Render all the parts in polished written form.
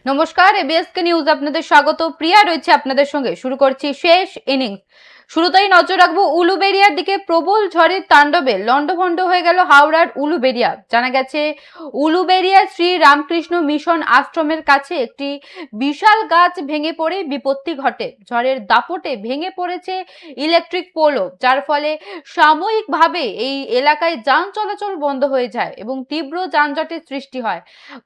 নমস্কার, এবিএসকে নিউজ আপনাদের স্বাগত। প্রিয়া রয়েছে আপনাদের সঙ্গে। শুরু করছি শেষ ইনিংস। শুরুতেই নজর রাখবো উলুবেড়িয়ার দিকে। প্রবল ঝড়ের তাণ্ডবে লন্ডভন্ড হয়ে গেল হাওড়ার উলুবেড়িয়া। জানা গেছে উলুবেড়িয়া শ্রী রামকৃষ্ণ মিশন আশ্রমের কাছে একটি বিশাল গাছ ভেঙে পড়ে বিপত্তি ঘটে। ঝড়ের দাপটে ভেঙে পড়েছে ইলেকট্রিক পোলও, যার ফলে সাময়িকভাবে এই এলাকায় যান চলাচল বন্ধ হয়ে যায় এবং তীব্র যানজটের সৃষ্টি হয়।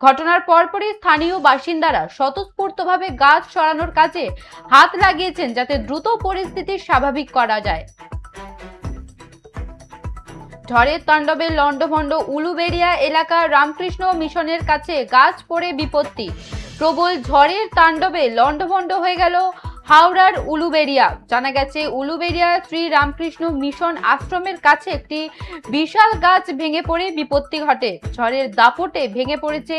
ঘটনার পরপরই স্থানীয় বাসিন্দারা স্বতঃস্ফূর্তভাবে গাছ সরানোর কাজে হাত লাগিয়েছেন, যাতে দ্রুত পরিস্থিতি স্বাভাবিক করা যায়। ঝড়ের তাণ্ডবে লন্ডভন্ড উলুবেড়িয়া এলাকার রামকৃষ্ণ মিশনের কাছে গাছ পড়ে বিপত্তি। প্রবল ঝড়ের তাণ্ডবে লন্ডভন্ড হয়ে গেল হাওড়ার উলুবেড়িয়া। জানা গেছে উলুবেড়িয়া শ্রী রামকৃষ্ণ মিশন আশ্রমের কাছে একটি বিশাল গাছ ভেঙে পড়ে বিপত্তি ঘটে। ঝড়ের দাপটে ভেঙে পড়েছে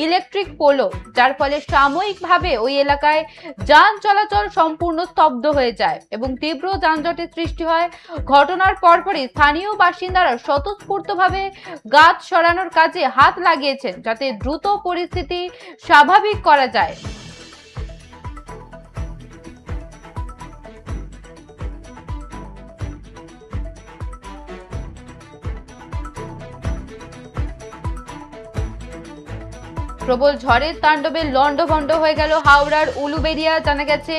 ইলেকট্রিক পোলও, যার ফলে সাময়িকভাবে ওই এলাকায় যান চলাচল সম্পূর্ণ স্তব্ধ হয়ে যায় এবং তীব্র যানজটের সৃষ্টি হয়। ঘটনার পরপরই স্থানীয় বাসিন্দারা স্বতঃস্ফূর্তভাবে গাছ সরানোর কাজে হাত লাগিয়েছেন, যাতে দ্রুত পরিস্থিতি স্বাভাবিক করা যায়। প্রবল ঝড়ের তাণ্ডবে লন্ডভন্ড হয়ে গেল হাওড়ার উলুবেড়িয়া। জানা গেছে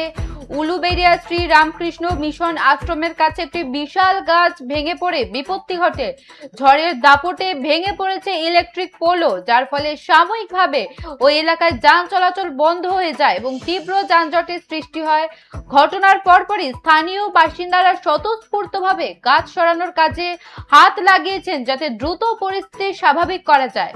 উলুবেড়িয়া শ্রী রামকৃষ্ণ মিশন আশ্রমের কাছে একটি বিশাল গাছ ভেঙে পড়ে বিপত্তি ঘটে। ঝড়ের দাপটে ভেঙে পড়েছে ইলেকট্রিক পোলও, যার ফলে সাময়িকভাবে ওই এলাকায় যান চলাচল বন্ধ হয়ে যায় এবং তীব্র যানজটের সৃষ্টি হয়। ঘটনার পরপরই স্থানীয় বাসিন্দারা স্বতঃস্ফূর্তভাবে গাছ সরানোর কাজে হাত লাগিয়েছেন, যাতে দ্রুত পরিস্থিতি স্বাভাবিক করা যায়।